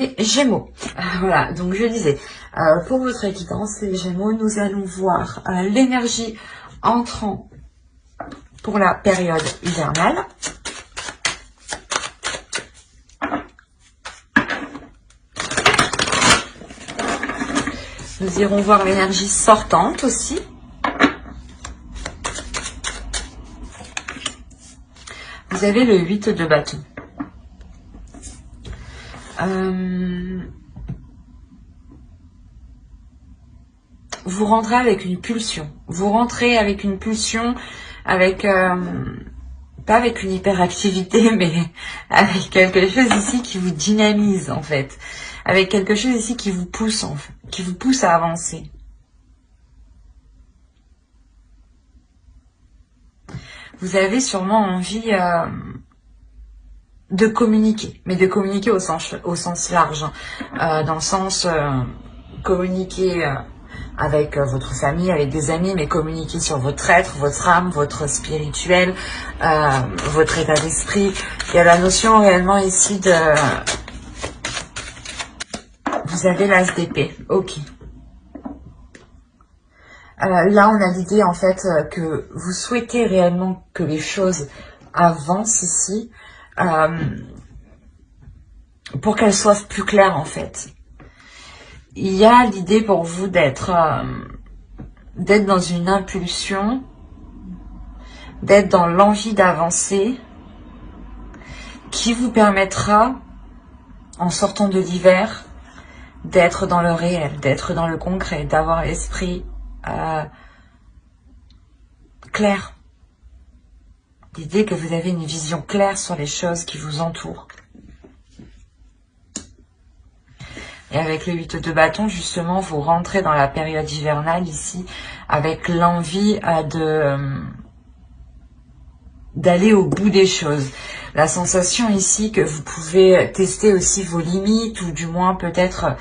Et Gémeaux, voilà, donc je disais, pour votre équidance, les Gémeaux, nous allons voir l'énergie entrant pour la période hivernale. Nous irons voir l'énergie sortante aussi. Vous avez le 8 de bâton. Vous rentrez avec une pulsion. Vous rentrez avec une pulsion, avec pas avec une hyperactivité, mais avec quelque chose ici qui vous dynamise en fait, avec quelque chose ici qui vous pousse en fait, qui vous pousse à avancer. Vous avez sûrement envie de communiquer, mais de communiquer au sens large, dans le sens communiquer avec votre famille, avec des amis, mais communiquer sur votre être, votre âme, votre spirituel, votre état d'esprit. Il y a la notion réellement ici de... Vous avez l'as d'épée, ok. Là, on a l'idée en fait que vous souhaitez réellement que les choses avancent ici, pour qu'elles soient plus claires en fait. Il y a l'idée pour vous d'être dans une impulsion, d'être dans l'envie d'avancer, qui vous permettra, en sortant de l'hiver, d'être dans le réel, d'être dans le concret, d'avoir l'esprit clair. L'idée que vous avez une vision claire sur les choses qui vous entourent. Et avec le 8 de bâton, justement, vous rentrez dans la période hivernale ici, avec l'envie d'aller au bout des choses. La sensation ici que vous pouvez tester aussi vos limites, ou du moins peut-être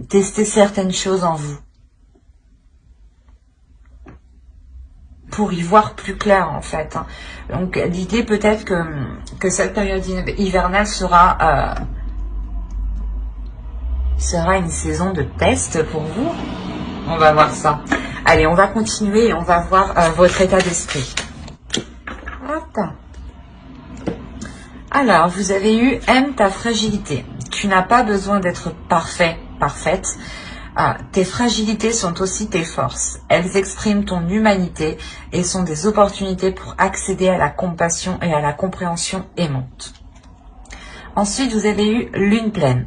tester certaines choses en vous. Pour y voir plus clair en fait. Donc l'idée peut-être que cette période hivernale sera une saison de test pour vous. On va voir ça. Allez, on va continuer et on va voir votre état d'esprit. Alors, vous avez eu aime ta fragilité. Tu n'as pas besoin d'être parfait, parfaite. Tes fragilités sont aussi tes forces. Elles expriment ton humanité et sont des opportunités pour accéder à la compassion et à la compréhension aimante. Ensuite, vous avez eu lune pleine,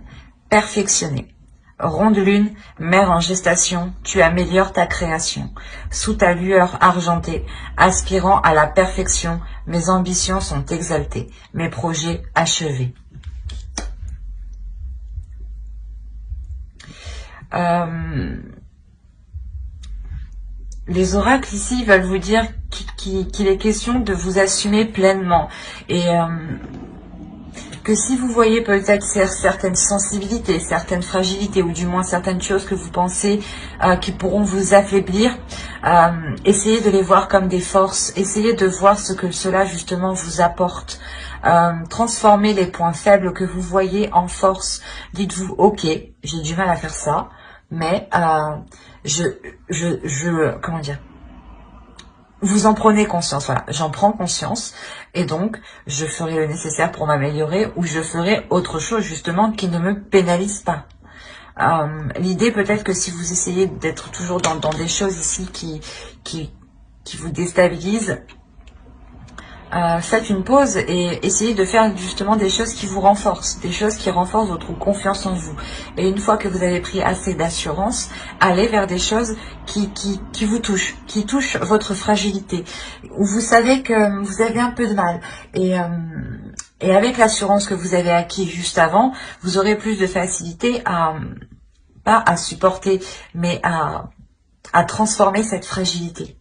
perfectionnée. Ronde lune, mère en gestation, tu améliores ta création. Sous ta lueur argentée, aspirant à la perfection, mes ambitions sont exaltées, mes projets achevés. Les oracles ici veulent vous dire qu'il est question de vous assumer pleinement et que si vous voyez peut-être certaines sensibilités, certaines fragilités ou du moins certaines choses que vous pensez qui pourront vous affaiblir, essayez de les voir comme des forces, essayez de voir ce que cela justement vous apporte. Transformez les points faibles que vous voyez en force. Dites-vous, ok, j'ai du mal à faire ça, mais comment dire, vous en prenez conscience, voilà, j'en prends conscience et donc je ferai le nécessaire pour m'améliorer ou je ferai autre chose justement qui ne me pénalise pas. L'idée peut-être que si vous essayez d'être toujours dans des choses ici qui vous déstabilisent, faites une pause et essayez de faire justement des choses qui vous renforcent, des choses qui renforcent votre confiance en vous. Et une fois que vous avez pris assez d'assurance, allez vers des choses qui vous touchent, qui touchent votre fragilité, où vous savez que vous avez un peu de mal. Et avec l'assurance que vous avez acquis juste avant, vous aurez plus de facilité pas à supporter, mais à transformer cette fragilité.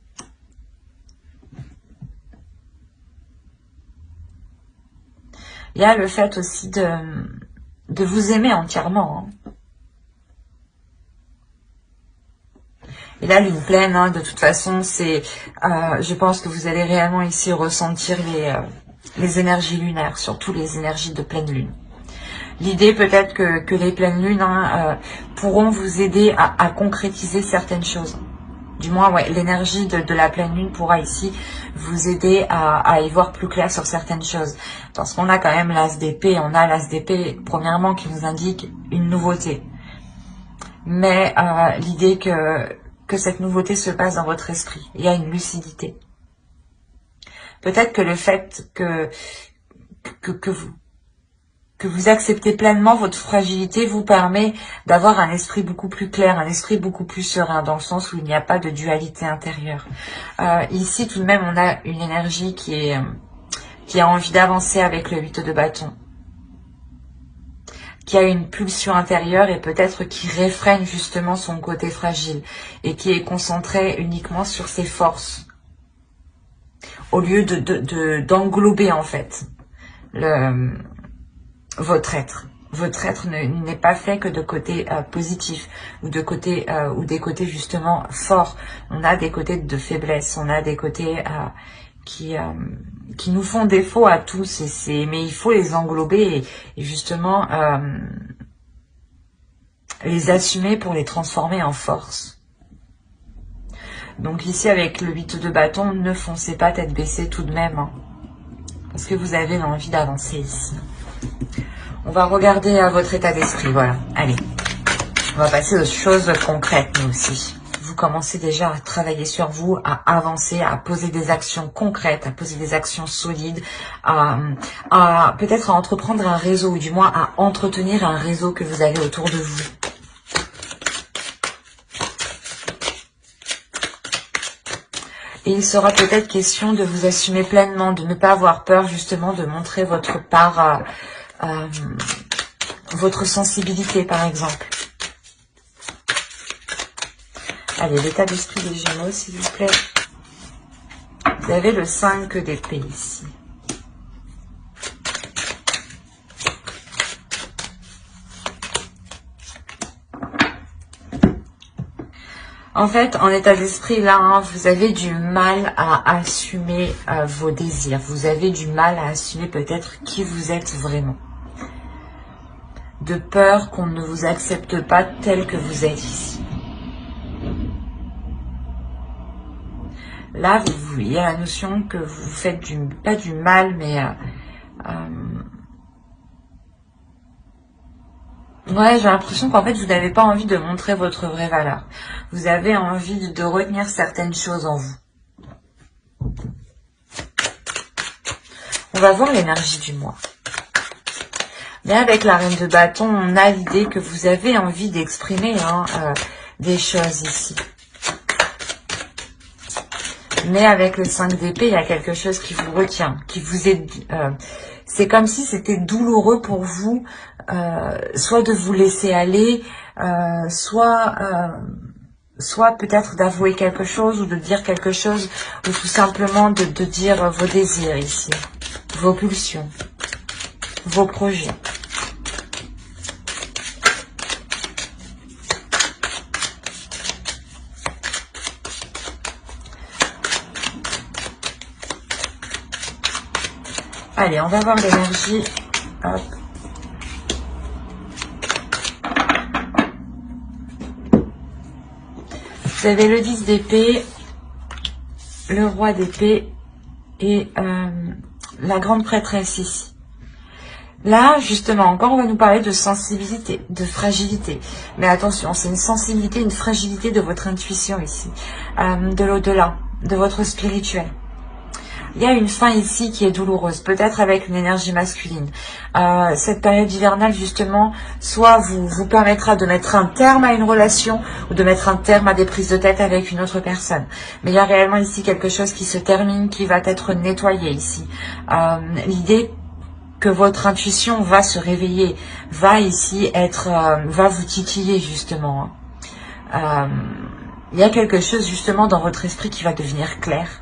Il y a le fait aussi de vous aimer entièrement. Et là, lune pleine, de toute façon, c'est, je pense que vous allez réellement ici ressentir les énergies lunaires, surtout les énergies de pleine lune. L'idée peut-être que les pleines lunes pourront vous aider à concrétiser certaines choses. Du moins, ouais, l'énergie de la pleine lune pourra ici vous aider à y voir plus clair sur certaines choses. Parce qu'on a quand même l'as d'épée, on a l'as d'épée, premièrement, qui nous indique une nouveauté. Mais l'idée que cette nouveauté se passe dans votre esprit, il y a une lucidité. Peut-être que le fait que vous acceptez pleinement votre fragilité vous permet d'avoir un esprit beaucoup plus clair, un esprit beaucoup plus serein, dans le sens où il n'y a pas de dualité intérieure. Ici, tout de même, on a une énergie qui a envie d'avancer avec le 8 de bâton, qui a une pulsion intérieure et peut-être qui réfrène justement son côté fragile et qui est concentré uniquement sur ses forces, au lieu d'englober en fait votre être. Votre être n'est pas fait que de côtés positifs ou de côtés ou des côtés justement forts. On a des côtés de faiblesse, on a des côtés qui nous font défaut à tous, mais il faut les englober et justement les assumer pour les transformer en force. Donc ici avec le 8 de bâton, ne foncez pas tête baissée tout de même, hein, parce que vous avez l'envie d'avancer ici. On va regarder à votre état d'esprit, voilà. Allez, on va passer aux choses concrètes, nous aussi. Vous commencez déjà à travailler sur vous, à avancer, à poser des actions concrètes, à poser des actions solides, peut-être à entreprendre un réseau, ou du moins à entretenir un réseau que vous avez autour de vous. Et il sera peut-être question de vous assumer pleinement, de ne pas avoir peur justement de montrer votre part, votre sensibilité par exemple. Allez, l'état d'esprit des Gémeaux, s'il vous plaît. Vous avez le 5 d'épée ici. En fait, en état d'esprit, là, hein, vous avez du mal à assumer vos désirs. Vous avez du mal à assumer peut-être qui vous êtes vraiment. De peur qu'on ne vous accepte pas tel que vous êtes ici. Là, il y a la notion que vous faites pas du mal, mais ouais, j'ai l'impression qu'en fait, vous n'avez pas envie de montrer votre vraie valeur. Vous avez envie de retenir certaines choses en vous. On va voir l'énergie du mois. Mais avec la reine de bâton, on a l'idée que vous avez envie d'exprimer des choses ici. Mais avec le 5 d'épée, il y a quelque chose qui vous retient, qui vous est... c'est comme si c'était douloureux pour vous, soit de vous laisser aller, soit peut-être d'avouer quelque chose ou de dire quelque chose, ou tout simplement de dire vos désirs ici, vos pulsions, vos projets. Allez, on va voir l'énergie. Hop. Vous avez le 10 d'épée, le roi d'épée et la grande prêtresse ici. Là, justement, encore, on va nous parler de sensibilité, de fragilité. Mais attention, c'est une sensibilité, une fragilité de votre intuition ici, de l'au-delà, de votre spirituel. Il y a une fin ici qui est douloureuse, peut-être avec une énergie masculine. Cette période hivernale, justement, soit vous permettra de mettre un terme à une relation ou de mettre un terme à des prises de tête avec une autre personne. Mais il y a réellement ici quelque chose qui se termine, qui va être nettoyé ici. L'idée que votre intuition va se réveiller, va ici être, va vous titiller justement. Il y a quelque chose justement dans votre esprit qui va devenir clair.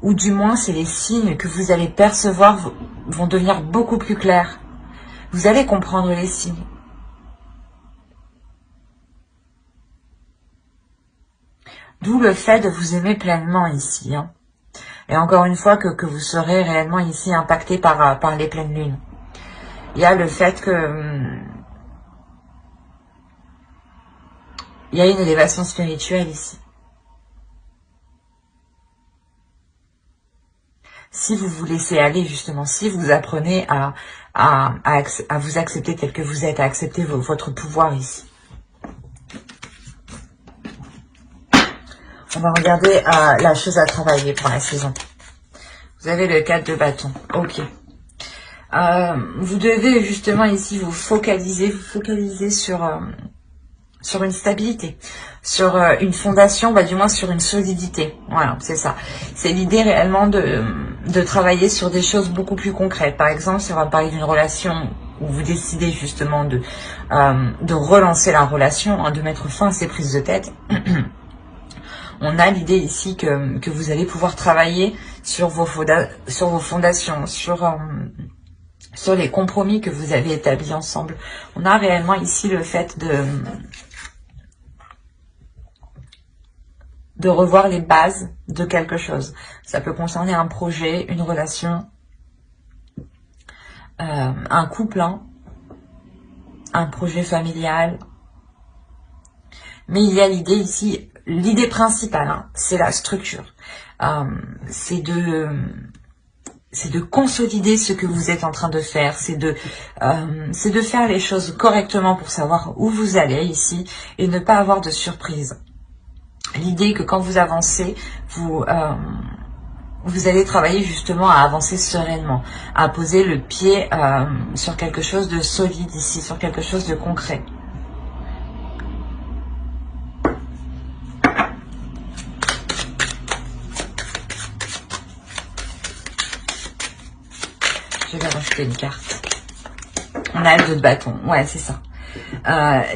Ou du moins, c'est les signes que vous allez percevoir vont devenir beaucoup plus clairs. Vous allez comprendre les signes. D'où le fait de vous aimer pleinement ici. Hein. Et encore une fois, que vous serez réellement ici impacté par les pleines lunes. il y a le fait que il y a une élévation spirituelle ici. Si vous vous laissez aller, justement, si vous apprenez à vous accepter tel que vous êtes, à accepter votre pouvoir ici. On va regarder la chose à travailler pour la saison. Vous avez le 4 de bâton. Ok. Vous devez justement ici vous focaliser sur une stabilité, sur une fondation, du moins sur une solidité. Voilà, c'est ça. C'est l'idée réellement de travailler sur des choses beaucoup plus concrètes. Par exemple, si on va parler d'une relation où vous décidez justement de relancer la relation, de mettre fin à ces prises de tête, on a l'idée ici que vous allez pouvoir travailler sur vos fondations, sur les compromis que vous avez établis ensemble. On a réellement ici le fait de revoir les bases de quelque chose. Ça peut concerner un projet, une relation, un couple, un projet familial. Mais il y a l'idée ici, l'idée principale, c'est la structure. C'est de consolider ce que vous êtes en train de faire, c'est de faire les choses correctement pour savoir où vous allez ici et ne pas avoir de surprise. L'idée que quand vous avancez, vous allez travailler justement à avancer sereinement, à poser le pied sur quelque chose de solide ici, sur quelque chose de concret. Je vais rajouter une carte. On a le 2 de bâton, ouais c'est ça.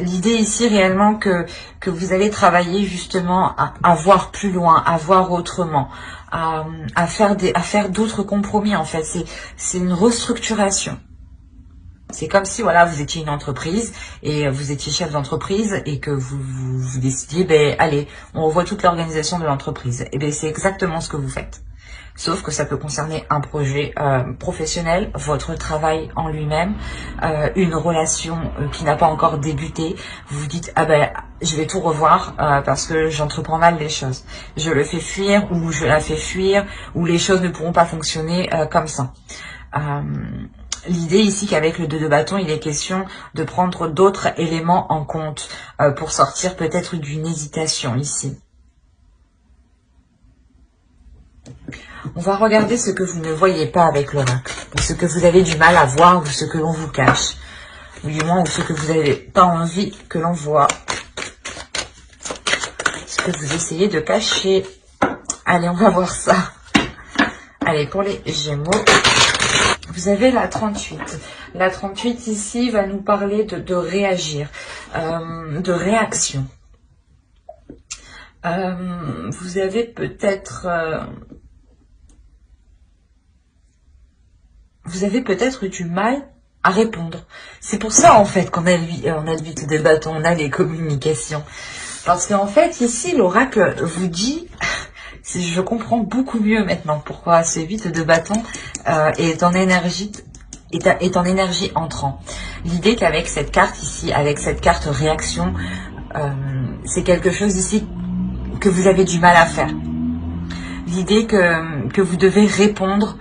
L'idée ici réellement que vous allez travailler justement à voir plus loin, à voir autrement, à faire d'autres compromis en fait. C'est une restructuration. C'est comme si voilà vous étiez une entreprise et vous étiez chef d'entreprise et que vous décidiez allez on revoit toute l'organisation de l'entreprise. Et c'est exactement ce que vous faites. Sauf que ça peut concerner un projet professionnel, votre travail en lui-même, une relation qui n'a pas encore débuté. Vous vous dites, je vais tout revoir parce que j'entreprends mal les choses. Je le fais fuir ou je la fais fuir ou les choses ne pourront pas fonctionner comme ça. L'idée ici qu'avec le 2 de bâton, il est question de prendre d'autres éléments en compte pour sortir peut-être d'une hésitation ici. On va regarder ce que vous ne voyez pas avec l'oracle, ce que vous avez du mal à voir ou ce que l'on vous cache, ou du moins ou ce que vous n'avez pas envie que l'on voit, ce que vous essayez de cacher. Allez, on va voir ça. Allez, pour les Gémeaux, vous avez la 38. La 38 ici va nous parler de réagir, de réaction. Vous avez peut-être... vous avez peut-être du mal à répondre. C'est pour ça, en fait, qu'on a le 8 de bâton, on a les communications. Parce qu'en fait, ici, l'oracle vous dit, je comprends beaucoup mieux maintenant pourquoi ce 8 de bâton est en énergie entrant. L'idée qu'avec cette carte ici, avec cette carte réaction, c'est quelque chose ici que vous avez du mal à faire. L'idée que vous devez répondre,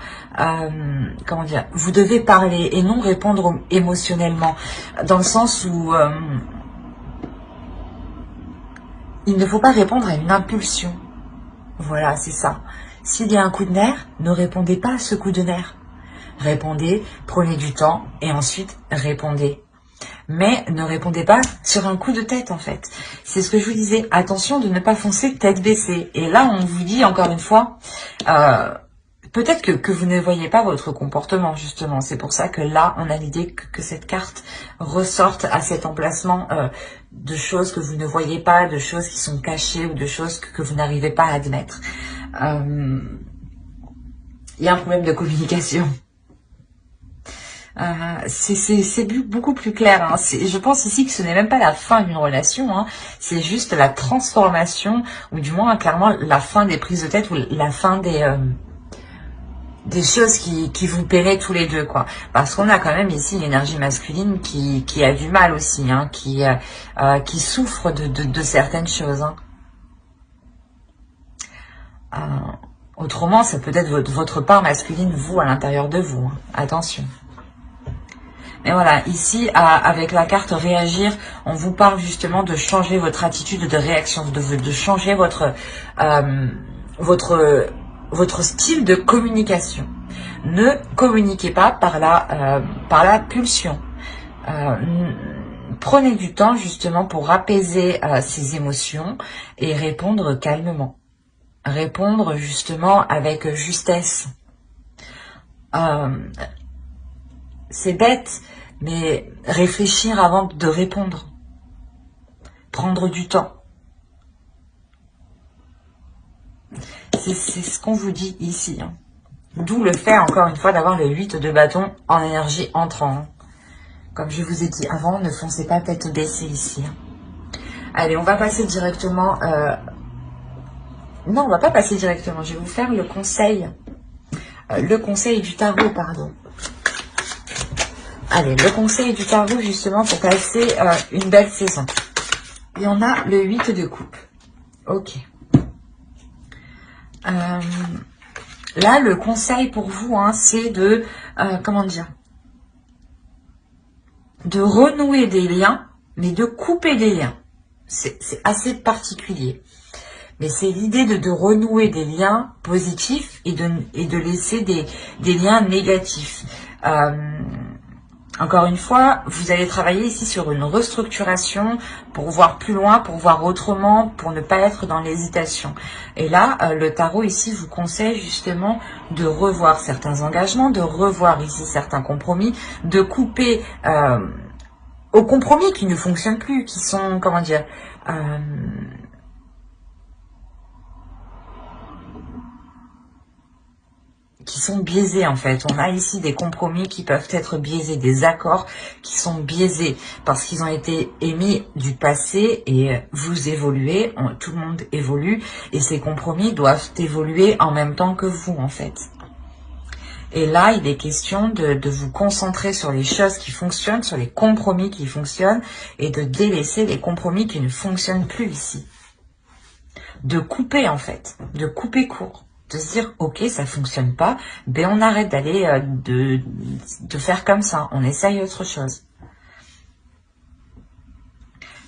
comment dire, vous devez parler et non répondre émotionnellement, dans le sens où il ne faut pas répondre à une impulsion. Voilà, c'est ça. S'il y a un coup de nerf, ne répondez pas à ce coup de nerf. Répondez, prenez du temps et ensuite répondez. Mais ne répondez pas sur un coup de tête en fait. C'est ce que je vous disais. Attention de ne pas foncer tête baissée. Et là, on vous dit encore une fois, peut-être que vous ne voyez pas votre comportement justement. C'est pour ça que là, on a l'idée que cette carte ressorte à cet emplacement de choses que vous ne voyez pas, de choses qui sont cachées ou de choses que vous n'arrivez pas à admettre. Il y a un problème de communication. C'est beaucoup plus clair. Hein. Je pense ici que ce n'est même pas la fin d'une relation. Hein. C'est juste la transformation, ou du moins clairement la fin des prises de tête ou la fin des choses qui vous paieraient tous les deux, quoi. Parce qu'on a quand même ici l'énergie masculine qui a du mal aussi, hein, qui souffre de certaines choses. Hein. Autrement, ça peut être votre part masculine, vous, à l'intérieur de vous. Hein. Attention. Mais voilà, ici, avec la carte réagir, on vous parle justement de changer votre attitude de réaction, de changer votre style de communication. Ne communiquez pas par la pulsion. Prenez du temps justement pour apaiser ces émotions et répondre calmement. Répondre justement avec justesse. C'est bête, mais réfléchir avant de répondre. Prendre du temps. C'est ce qu'on vous dit ici. Hein. D'où le fait, encore une fois, d'avoir le 8 de bâton en énergie entrant. Comme je vous ai dit avant, ne foncez pas tête baissée ici. Hein. Allez, on va passer directement... Non, on va pas passer directement. Je vais vous faire le conseil. Le conseil du tarot, pardon. Allez, le conseil du tarot, justement, pour passer une belle saison. Et on a le 8 de coupe. Ok. Là, le conseil pour vous, hein, c'est de... comment dire, de renouer des liens, mais de couper des liens. C'est assez particulier. Mais c'est l'idée de renouer des liens positifs et de laisser des liens négatifs. Encore une fois, vous allez travailler ici sur une restructuration pour voir plus loin, pour voir autrement, pour ne pas être dans l'hésitation. Et là, le tarot ici vous conseille justement de revoir certains engagements, de revoir ici certains compromis, de couper aux compromis qui ne fonctionnent plus, qui sont, comment dire... qui sont biaisés en fait. On a ici des compromis qui peuvent être biaisés, des accords qui sont biaisés parce qu'ils ont été émis du passé et vous évoluez, tout le monde évolue et ces compromis doivent évoluer en même temps que vous en fait. Et là, il est question de vous concentrer sur les choses qui fonctionnent, sur les compromis qui fonctionnent et de délaisser les compromis qui ne fonctionnent plus ici. De couper en fait, de couper court. De se dire, ok, ça fonctionne pas, ben on arrête d'aller, de faire comme ça, on essaye autre chose.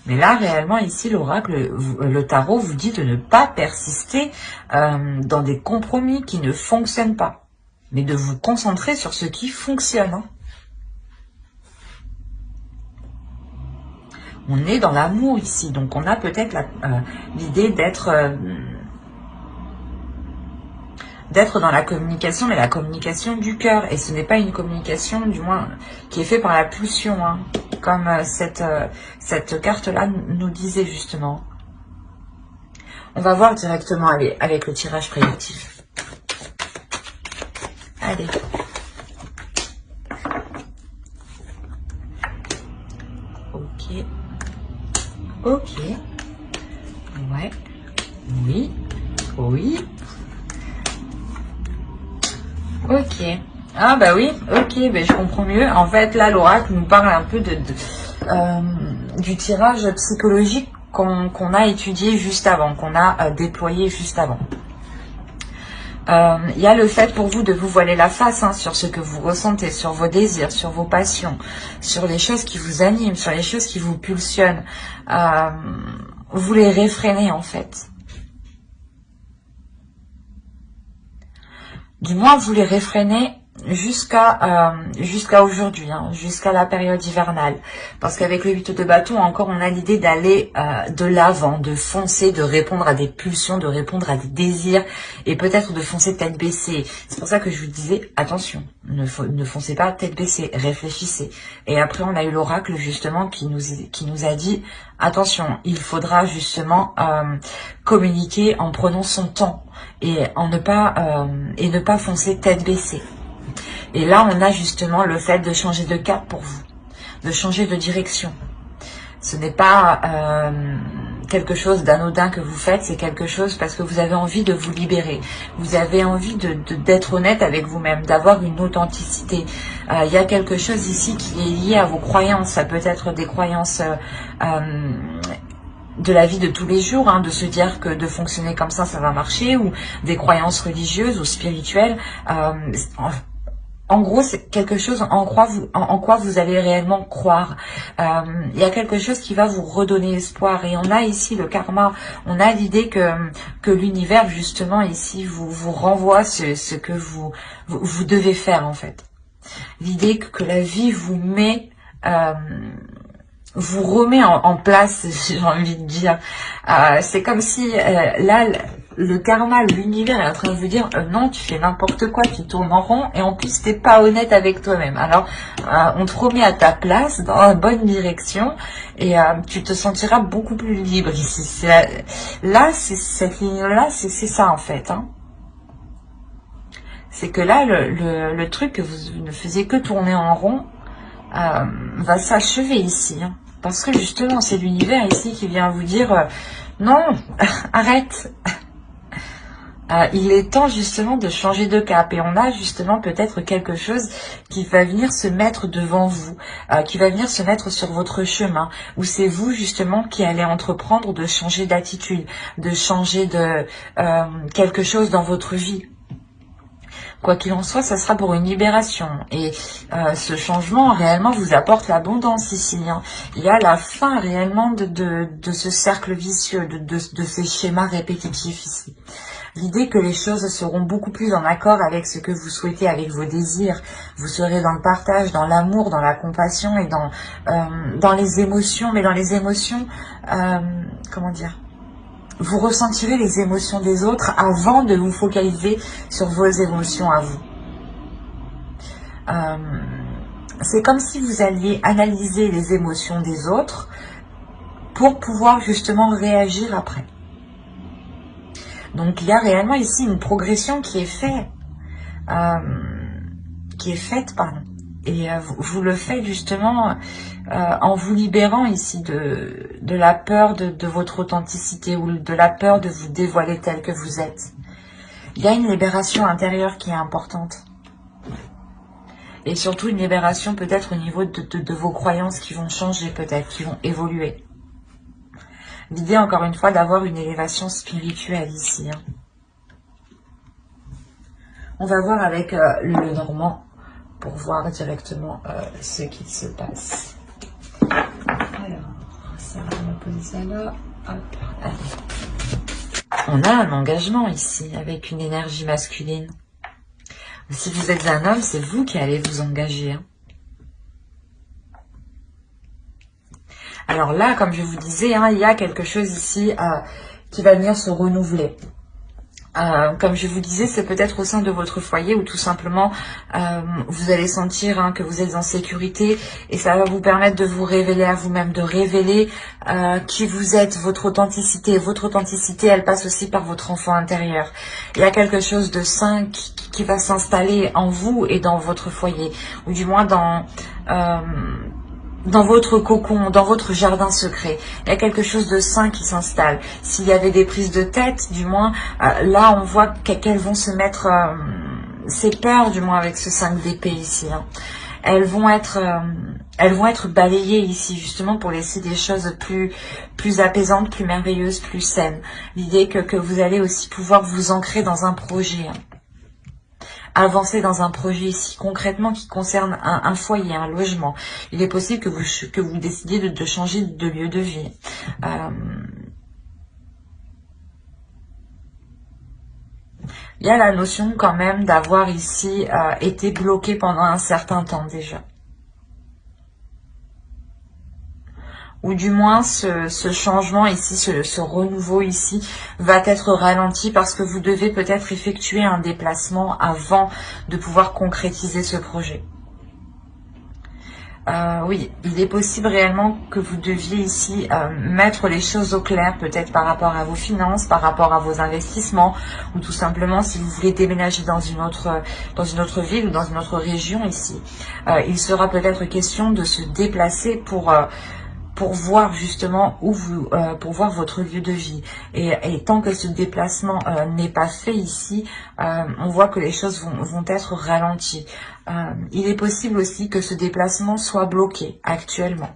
Mais là, réellement, ici, l'oracle, le tarot vous dit de ne pas persister dans des compromis qui ne fonctionnent pas, mais de vous concentrer sur ce qui fonctionne. Hein. On est dans l'amour ici, donc on a peut-être l'idée d'être dans la communication, mais la communication du cœur. Et ce n'est pas une communication, du moins, qui est faite par la pulsion, hein, comme cette carte-là nous disait justement. On va voir directement avec le tirage prédictif. Allez. Ok. Ok. Ouais. Oui. Oui. Ok. Ah bah oui, ok, bah je comprends mieux. En fait, là, l'oracle nous parle un peu du tirage psychologique qu'on a étudié juste avant, qu'on a déployé juste avant. Il y a le fait pour vous de vous voiler la face hein, sur ce que vous ressentez, sur vos désirs, sur vos passions, sur les choses qui vous animent, sur les choses qui vous pulsionnent. Vous les réfrénez en fait. Du moins, vous les réfrénez jusqu'à aujourd'hui, hein, jusqu'à la période hivernale. Parce qu'avec le 8 de bâton, encore, on a l'idée d'aller de l'avant, de foncer, de répondre à des pulsions, de répondre à des désirs, et peut-être de foncer tête baissée. C'est pour ça que je vous disais, attention, ne foncez pas tête baissée, réfléchissez. Et après, on a eu l'oracle, justement, qui nous a dit, attention, il faudra justement communiquer en prenant son temps, et ne pas foncer tête baissée. Et là, on a justement le fait de changer de cap pour vous, de changer de direction. Ce n'est pas quelque chose d'anodin que vous faites, c'est quelque chose parce que vous avez envie de vous libérer. Vous avez envie d'être honnête avec vous-même, d'avoir une authenticité. Il y a quelque chose ici qui est lié à vos croyances. Ça peut être des croyances de la vie de tous les jours, hein, de se dire que de fonctionner comme ça va marcher, ou des croyances religieuses ou spirituelles. En gros, c'est quelque chose en quoi vous allez réellement croire. Il y a quelque chose qui va vous redonner espoir. Et on a ici le karma, on a l'idée que l'univers, justement, ici, vous renvoie ce que vous devez faire, en fait. L'idée que la vie vous met... vous remet en place, j'ai envie de dire. C'est comme si là, le karma, l'univers est en train de vous dire non, tu fais n'importe quoi, tu tournes en rond et en plus t'es pas honnête avec toi-même. Alors on te remet à ta place dans la bonne direction et tu te sentiras beaucoup plus libre ici. Là, cette ligne-là, c'est ça en fait. Hein. C'est que là, le truc que vous ne faisiez que tourner en rond va s'achever ici. Hein. Parce que justement, c'est l'univers ici qui vient vous dire non, arrête. Il est temps justement de changer de cap. Et on a justement peut-être quelque chose qui va venir se mettre devant vous, qui va venir se mettre sur votre chemin, où c'est vous justement qui allez entreprendre de changer d'attitude, de changer de quelque chose dans votre vie. Quoi qu'il en soit, ça sera pour une libération. Et ce changement, réellement, vous apporte l'abondance ici. Hein. Il y a la fin, réellement, de ce cercle vicieux, de ces schémas répétitifs ici. L'idée que les choses seront beaucoup plus en accord avec ce que vous souhaitez, avec vos désirs. Vous serez dans le partage, dans l'amour, dans la compassion et dans les émotions. Mais dans les émotions, comment dire ? Vous ressentirez les émotions des autres avant de vous focaliser sur vos émotions à vous. C'est comme si vous alliez analyser les émotions des autres pour pouvoir justement réagir après. Donc il y a réellement ici une progression qui est faite. Et vous le faites justement en vous libérant ici de la peur de votre authenticité ou de la peur de vous dévoiler tel que vous êtes. Il y a une libération intérieure qui est importante. Et surtout une libération peut-être au niveau de vos croyances qui vont changer peut-être, qui vont évoluer. L'idée encore une fois d'avoir une élévation spirituelle ici. Hein. On va voir avec le Normand pour voir directement ce qu'il se passe. Alors, ça va me poser ça là. Hop. Allez. On a un engagement ici avec une énergie masculine. Si vous êtes un homme, c'est vous qui allez vous engager. Hein. Alors là, comme je vous disais, hein, il y a quelque chose ici qui va venir se renouveler. Comme je vous disais, c'est peut-être au sein de votre foyer où tout simplement vous allez sentir hein, que vous êtes en sécurité et ça va vous permettre de vous révéler à vous-même, de révéler qui vous êtes, votre authenticité. Et votre authenticité, elle passe aussi par votre enfant intérieur. Il y a quelque chose de sain qui va s'installer en vous et dans votre foyer, ou du moins dans votre cocon, dans votre jardin secret. Il y a quelque chose de sain qui s'installe. S'il y avait des prises de tête, du moins, là on voit qu'elles vont se mettre, ces peurs du moins avec ce 5 d'épée ici. Hein. Elles vont être balayées ici justement pour laisser des choses plus apaisantes, plus merveilleuses, plus saines. L'idée que vous allez aussi pouvoir vous ancrer dans un projet. Hein. Avancer dans un projet ici concrètement qui concerne un foyer, un logement. Il est possible que vous décidiez de changer de lieu de vie. Il y a la notion quand même d'avoir ici été bloqué pendant un certain temps déjà. Ou du moins ce changement ici, ce renouveau ici va être ralenti parce que vous devez peut-être effectuer un déplacement avant de pouvoir concrétiser ce projet. Oui, il est possible réellement que vous deviez ici mettre les choses au clair, peut-être par rapport à vos finances, par rapport à vos investissements, ou tout simplement si vous voulez déménager dans une autre ville ou dans une autre région ici. Il sera peut-être question de se déplacer pour pour voir justement où vous, pour voir votre lieu de vie. Et tant que ce déplacement n'est pas fait ici, on voit que les choses vont être ralenties. Il est possible aussi que ce déplacement soit bloqué actuellement.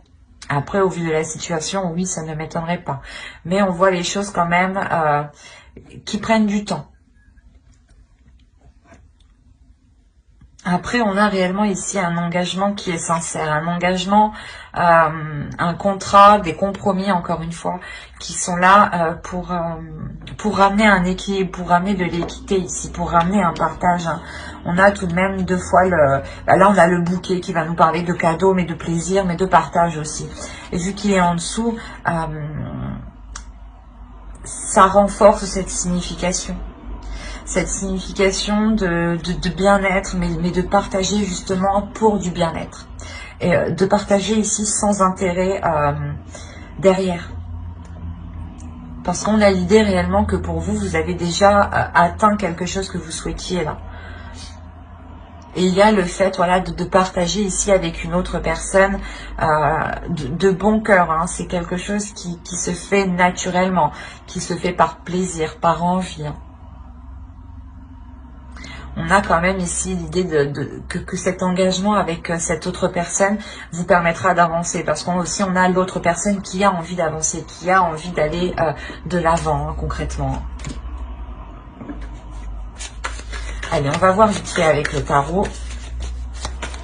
Après, au vu de la situation, oui, ça ne m'étonnerait pas. Mais on voit les choses quand même qui prennent du temps. Après, on a réellement ici un engagement qui est sincère, un engagement, un contrat, des compromis, encore une fois, qui sont là pour ramener un équilibre, pour ramener de l'équité ici, pour ramener un partage. Hein. On a tout de même deux fois là on a le bouquet qui va nous parler de cadeaux, mais de plaisir, mais de partage aussi. Et vu qu'il est en dessous, ça renforce cette signification. Cette signification de bien-être, mais de partager justement pour du bien-être. Et de partager ici sans intérêt derrière. Parce qu'on a l'idée réellement que pour vous, vous avez déjà atteint quelque chose que vous souhaitiez là. Et il y a le fait voilà, de partager ici avec une autre personne de bon cœur. Hein. C'est quelque chose qui se fait naturellement, qui se fait par plaisir, par envie. Hein. On a quand même ici l'idée que cet engagement avec cette autre personne vous permettra d'avancer. Parce qu'on aussi on a l'autre personne qui a envie d'avancer, qui a envie d'aller de l'avant hein, concrètement. Allez, on va voir vite fait avec le tarot.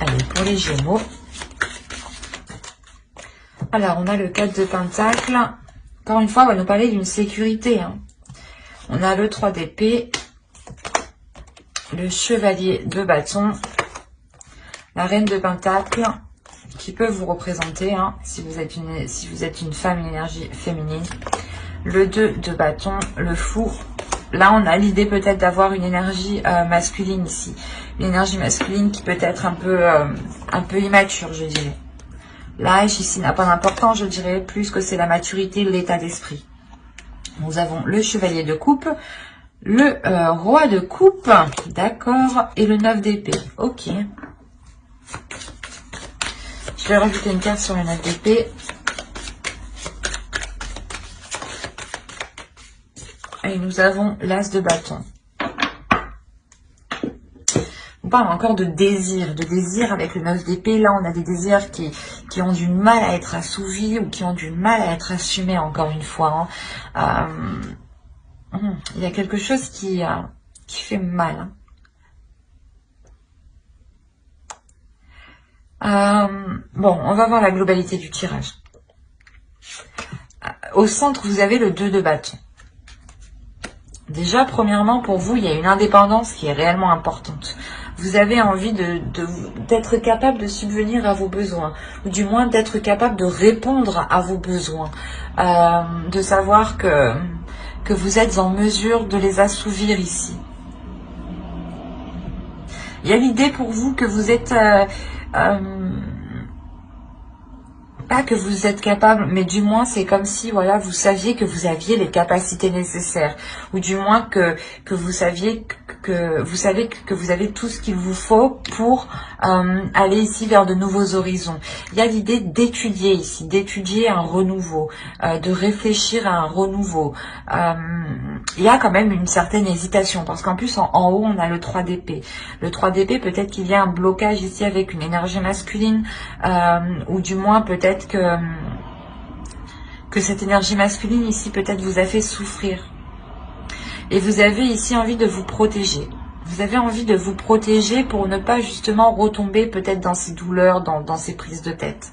Allez, pour les Gémeaux. Alors, on a le 4 de Pentacle. Encore une fois, on va nous parler d'une sécurité. Hein. On a le 3 d'épée. Le chevalier de bâton, la reine de pentacle, qui peut vous représenter, hein, si vous êtes une femme, une énergie féminine. Le 2 de bâton, le fou. Là, on a l'idée peut-être d'avoir une énergie masculine ici. Une énergie masculine qui peut être un peu immature, je dirais. L'âge ici n'a pas d'importance, je dirais, plus que c'est la maturité, l'état d'esprit. Nous avons le chevalier de coupe. Le roi de coupe, d'accord, et le 9 d'épée, ok. Je vais rajouter une carte sur le 9 d'épée. Et nous avons l'as de bâton. On parle encore de désir avec le 9 d'épée. Là, on a des désirs qui ont du mal à être assouvis ou qui ont du mal à être assumés, encore une fois. Hein. Il y a quelque chose qui fait mal. Bon, on va voir la globalité du tirage. Au centre, vous avez le 2 de bâton. Déjà, premièrement, pour vous, il y a une indépendance qui est réellement importante. Vous avez envie d'être capable de subvenir à vos besoins, ou du moins d'être capable de répondre à vos besoins, de savoir que vous êtes en mesure de les assouvir ici. Il y a l'idée pour vous que vous êtes... pas que vous êtes capable, mais du moins c'est comme si voilà vous saviez que vous aviez les capacités nécessaires, ou du moins que vous saviez que vous avez tout ce qu'il vous faut pour aller ici vers de nouveaux horizons. Il y a l'idée d'étudier ici, d'étudier un renouveau, de réfléchir à un renouveau. Il y a quand même une certaine hésitation, parce qu'en plus en haut on a le 3 d'épée. Le 3 d'épée, peut-être qu'il y a un blocage ici avec une énergie masculine, ou du moins peut-être que cette énergie masculine ici peut-être vous a fait souffrir. Et vous avez ici envie de vous protéger. Vous avez envie de vous protéger pour ne pas justement retomber peut-être dans ces douleurs, dans ces prises de tête.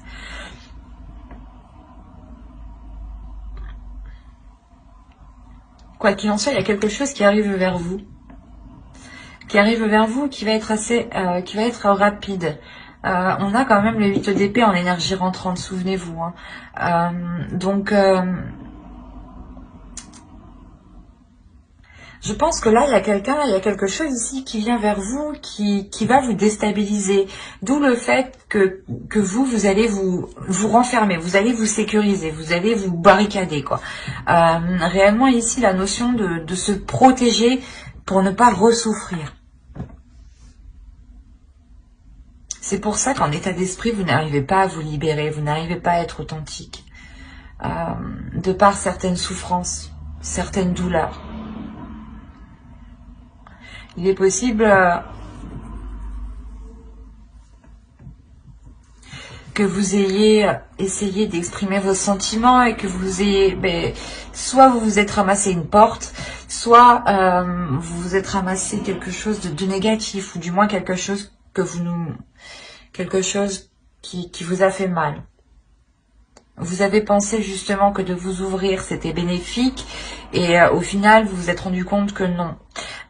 Quoi qu'il en soit, il y a quelque chose qui arrive vers vous. Qui va être assez, qui va être rapide. On a quand même le 8 d'épée en énergie rentrante, souvenez-vous. Hein. Je pense que là, il y a quelque chose ici qui vient vers vous, qui va vous déstabiliser. D'où le fait que vous allez vous renfermer, vous allez vous sécuriser, vous allez vous barricader, quoi. Réellement, ici, la notion de se protéger pour ne pas ressouffrir. C'est pour ça qu'en état d'esprit, vous n'arrivez pas à vous libérer, vous n'arrivez pas à être authentique. de par certaines souffrances, certaines douleurs. Il est possible que vous ayez essayé d'exprimer vos sentiments et que vous ayez, soit vous vous êtes ramassé une porte, soit vous vous êtes ramassé quelque chose de négatif, ou du moins quelque chose qui vous a fait mal. Vous avez pensé justement que de vous ouvrir c'était bénéfique, et au final vous vous êtes rendu compte que non.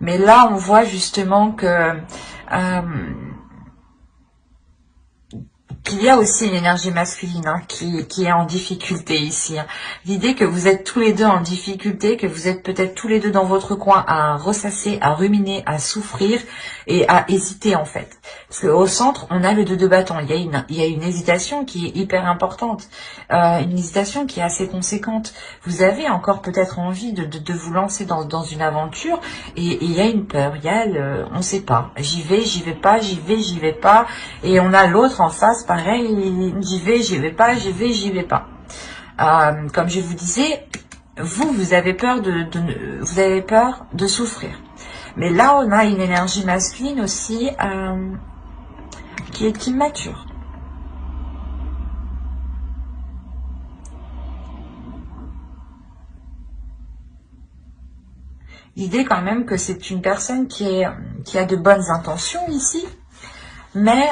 Mais là on voit justement que qu'il y a aussi une énergie masculine qui est en difficulté ici. L'idée que vous êtes tous les deux en difficulté, que vous êtes peut-être tous les deux dans votre coin à ressasser, à ruminer, à souffrir et à hésiter en fait. Parce qu'au centre, on a le 2 de bâton. Il y a une hésitation qui est hyper importante, une hésitation qui est assez conséquente. Vous avez encore peut-être envie de vous lancer dans une aventure, et il y a une peur, il y a on ne sait pas. J'y vais pas, j'y vais pas. Et on a l'autre en face, pareil, j'y vais pas, j'y vais pas. Comme je vous disais, vous avez peur vous avez peur de souffrir. Mais là, on a une énergie masculine aussi qui est immature. L'idée quand même que c'est une personne qui a de bonnes intentions ici, mais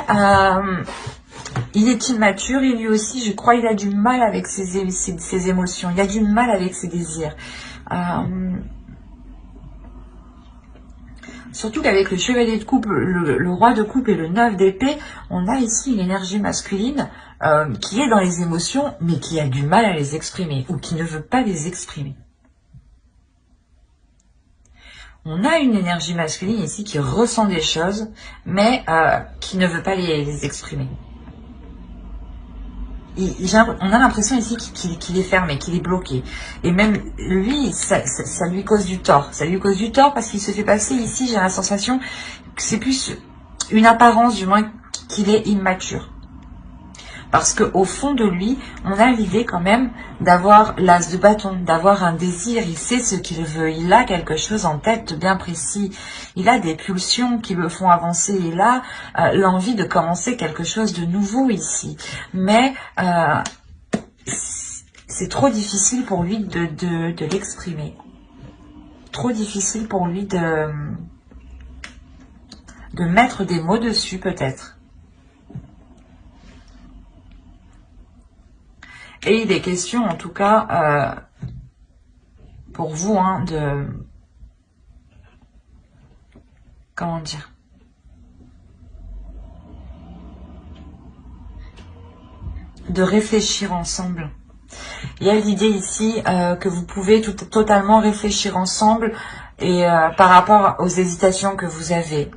il est immature et lui aussi, je crois, il a du mal avec ses émotions, il a du mal avec ses désirs. Surtout qu'avec le chevalier de coupe, le roi de coupe et le 9 d'épée, on a ici une énergie masculine qui est dans les émotions, mais qui a du mal à les exprimer, ou qui ne veut pas les exprimer. On a une énergie masculine ici qui ressent des choses, mais qui ne veut pas les exprimer. On a l'impression ici qu'il est fermé, qu'il est bloqué. Et même lui, ça lui cause du tort. Ça lui cause du tort parce qu'il se fait passer ici, j'ai la sensation que c'est plus une apparence, du moins, qu'il est immature. Parce qu'au fond de lui, on a l'idée quand même d'avoir l'as de bâton, d'avoir un désir. Il sait ce qu'il veut, il a quelque chose en tête bien précis. Il a des pulsions qui le font avancer. Il a l'envie de commencer quelque chose de nouveau ici. Mais c'est trop difficile pour lui de l'exprimer. Trop difficile pour lui de mettre des mots dessus peut-être. Et il est question, en tout cas, pour vous, comment dire, de réfléchir ensemble. Il y a l'idée ici que vous pouvez totalement réfléchir ensemble et par rapport aux hésitations que vous avez.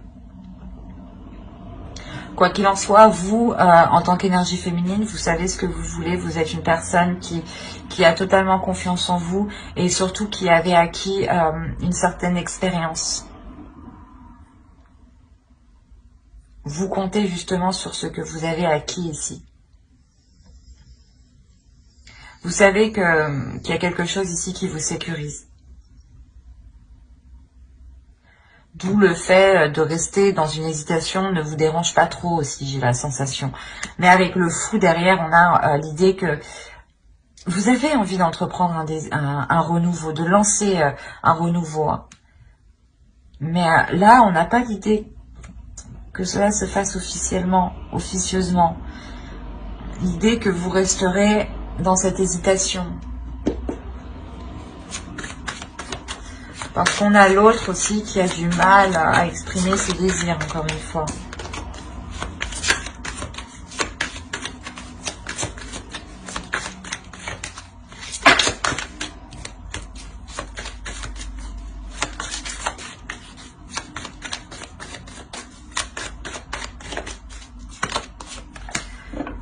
Quoi qu'il en soit, vous, en tant qu'énergie féminine, vous savez ce que vous voulez. Vous êtes une personne qui a totalement confiance en vous et surtout qui avait acquis une certaine expérience. Vous comptez justement sur ce que vous avez acquis ici. Vous savez qu'il y a quelque chose ici qui vous sécurise. D'où le fait de rester dans une hésitation ne vous dérange pas trop aussi, j'ai la sensation. Mais avec le fou derrière, on a l'idée que vous avez envie d'entreprendre un renouveau, de lancer un renouveau. Mais là, on n'a pas l'idée que cela se fasse officieusement. L'idée que vous resterez dans cette hésitation. Parce qu'on a l'autre aussi qui a du mal à exprimer ses désirs, encore une fois.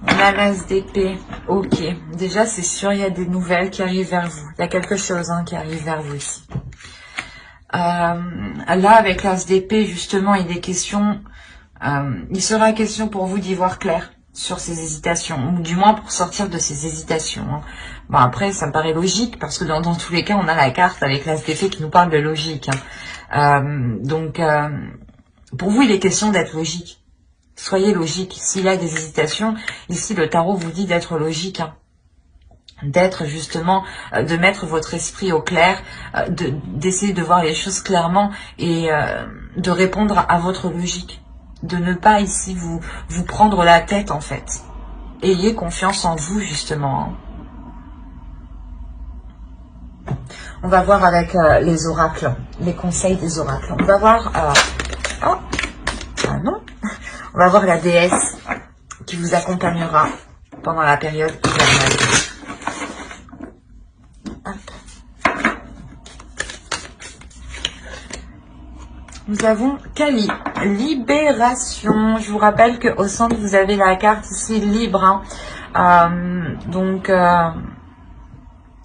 On a l'as d'épée. Ok. Déjà, c'est sûr, il y a des nouvelles qui arrivent vers vous. Il y a quelque chose qui arrive vers vous ici. Là, avec l'as d'épée, justement, il sera question pour vous d'y voir clair. sur ces hésitations, ou du moins pour sortir de ces hésitations. Hein. Bon, après, ça me paraît logique, parce que dans tous les cas, on a la carte avec l'As d'épée qui nous parle de logique. Hein. Donc, pour vous, il est question d'être logique. Soyez logique. S'il y a des hésitations, ici, le tarot vous dit d'être logique. Hein. D'être justement, de mettre votre esprit au clair, d'essayer de voir les choses clairement et de répondre à votre logique. De ne pas ici vous prendre la tête en fait. Ayez confiance en vous justement. Hein. On va voir avec les oracles, les conseils des oracles. On va voir... oh, ah non. On va voir la déesse qui vous accompagnera pendant la période hivernale. Nous avons Kali, libération. Je vous rappelle qu'au centre, vous avez la carte ici, libre. Hein.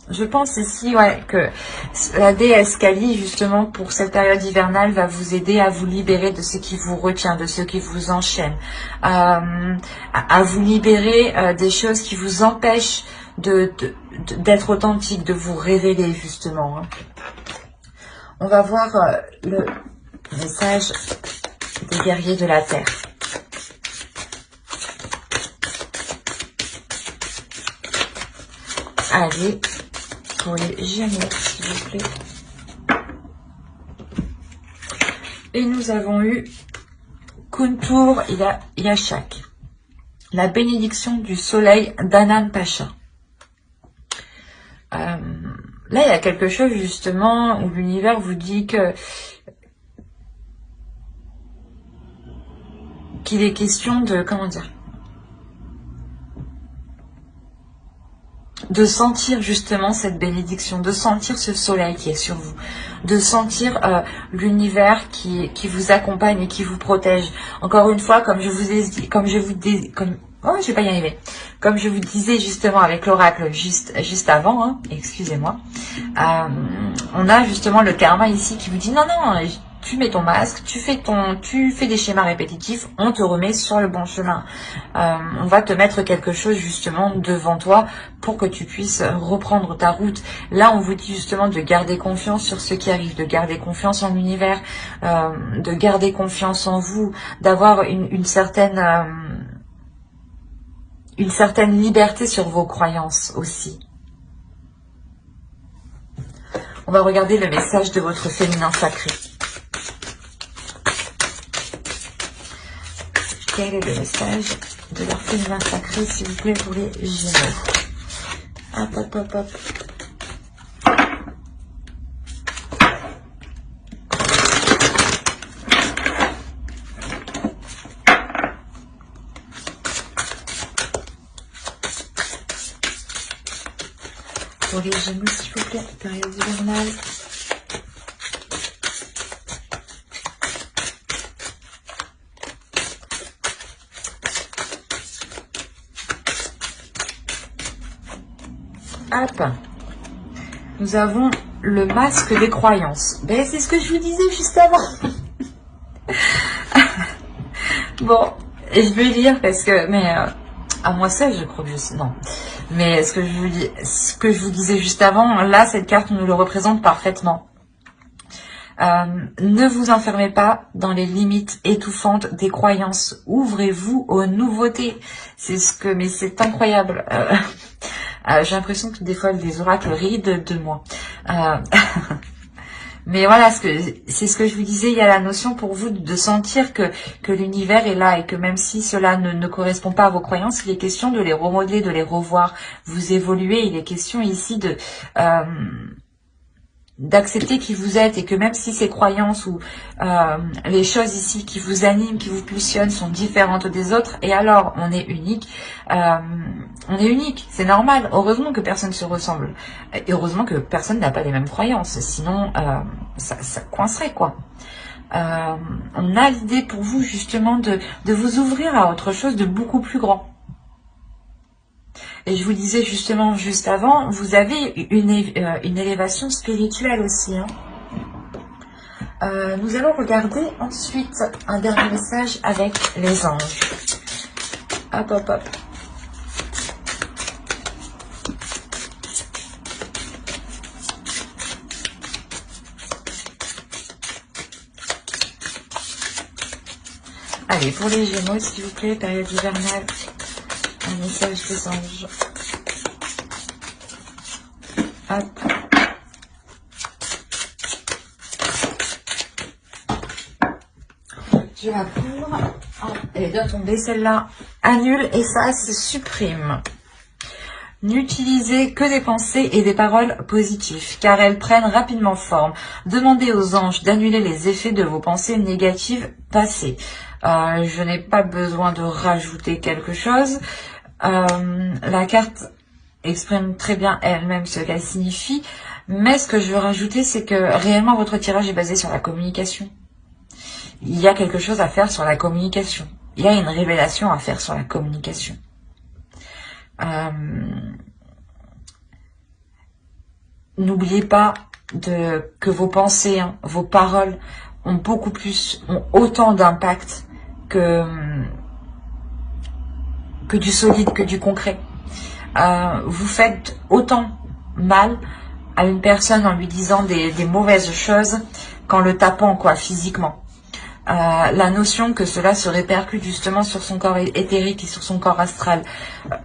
Je pense ici ouais, que la déesse Kali, justement, pour cette période hivernale, va vous aider à vous libérer de ce qui vous retient, de ce qui vous enchaîne. À vous libérer des choses qui vous empêchent d'être authentique, de vous révéler, justement. Hein. On va voir le message des guerriers de la terre. Allez, pour les Gémeaux, s'il vous plaît. Et nous avons eu Kuntur Yashak, la bénédiction du soleil d'Anan Pacha. Là, il y a quelque chose justement où l'univers vous dit que qu'il est question de, comment dire, de sentir justement cette bénédiction, de sentir ce soleil qui est sur vous, de sentir l'univers qui vous accompagne et qui vous protège. Encore une fois, comme je vous ai dit, comme je vais pas y arriver. Comme je vous disais justement avec l'oracle juste avant, hein, excusez-moi, on a justement le karma ici qui vous dit non, tu mets ton masque, tu fais des schémas répétitifs, on te remet sur le bon chemin. On va te mettre quelque chose justement devant toi pour que tu puisses reprendre ta route. Là, on vous dit justement de garder confiance sur ce qui arrive, de garder confiance en l'univers, de garder confiance en vous, d'avoir une certaine liberté sur vos croyances aussi. On va regarder le message de votre féminin sacré. Quel est le message de leur féminin sacré, s'il vous plaît, pour les Gémeaux? Hop, hop, hop, hop. Pour les Gémeaux, s'il vous plaît, période hivernale. Hop. Nous avons le masque des croyances. Ben, c'est ce que je vous disais juste avant. Bon, et je vais lire parce que, mais à moi seul, je crois que je sais. Non. Mais ce que je vous disais juste avant, là, cette carte nous le représente parfaitement. Ne vous enfermez pas dans les limites étouffantes des croyances. Ouvrez-vous aux nouveautés. Mais c'est incroyable. J'ai l'impression que des fois, les oracles rient de moi. Mais voilà, c'est ce que je vous disais, il y a la notion pour vous de sentir que l'univers est là et que même si cela ne correspond pas à vos croyances, il est question de les remodeler, de les revoir. Vous évoluez, il est question ici d'accepter qui vous êtes et que même si ces croyances ou les choses ici qui vous animent, qui vous pulsionnent sont différentes des autres, et alors on est unique, c'est normal. Heureusement que personne se ressemble et heureusement que personne n'a pas les mêmes croyances, sinon ça coincerait quoi. On a l'idée pour vous justement de vous ouvrir à autre chose de beaucoup plus grand. Et je vous disais justement juste avant, vous avez une élévation spirituelle aussi. Hein. Nous allons regarder ensuite un dernier message avec les anges. Hop, hop, hop. Allez, pour les Gémeaux, s'il vous plaît, période hivernale, un message des anges. Hop. Je la couvre. Oh, elle est bien tombée, celle-là. Annule et ça se supprime. N'utilisez que des pensées et des paroles positives, car elles prennent rapidement forme. Demandez aux anges d'annuler les effets de vos pensées négatives passées. Je n'ai pas besoin de rajouter quelque chose. La carte exprime très bien elle-même ce qu'elle signifie, mais ce que je veux rajouter, c'est que réellement votre tirage est basé sur la communication. Il y a quelque chose à faire sur la communication. Il y a une révélation à faire sur la communication. N'oubliez pas que vos pensées, vos paroles ont autant d'impact que du solide, que du concret. Vous faites autant mal à une personne en lui disant des mauvaises choses qu'en le tapant, quoi, physiquement. La notion que cela se répercute justement sur son corps éthérique et sur son corps astral.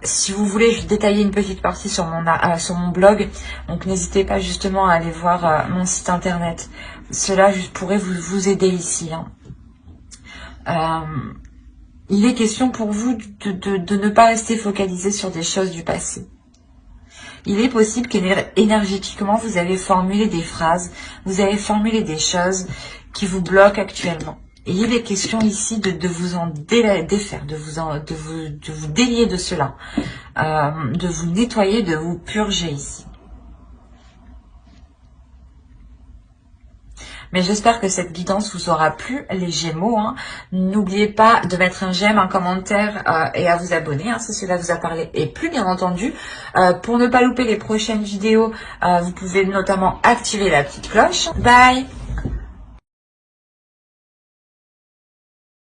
Si vous voulez, je vais détailler une petite partie sur mon blog, donc n'hésitez pas justement à aller voir mon site internet. Cela pourrait vous aider ici. Il est question pour vous de ne pas rester focalisé sur des choses du passé. Il est possible qu'énergétiquement, vous avez formulé des phrases, vous avez formulé des choses qui vous bloquent actuellement. Et il est question ici de vous en défaire, de vous délier de cela, de vous nettoyer, de vous purger ici. Mais j'espère que cette guidance vous aura plu, les Gémeaux. N'oubliez pas de mettre un j'aime, un commentaire et à vous abonner si cela vous a parlé et plu, bien entendu. Pour ne pas louper les prochaines vidéos, vous pouvez notamment activer la petite cloche. Bye!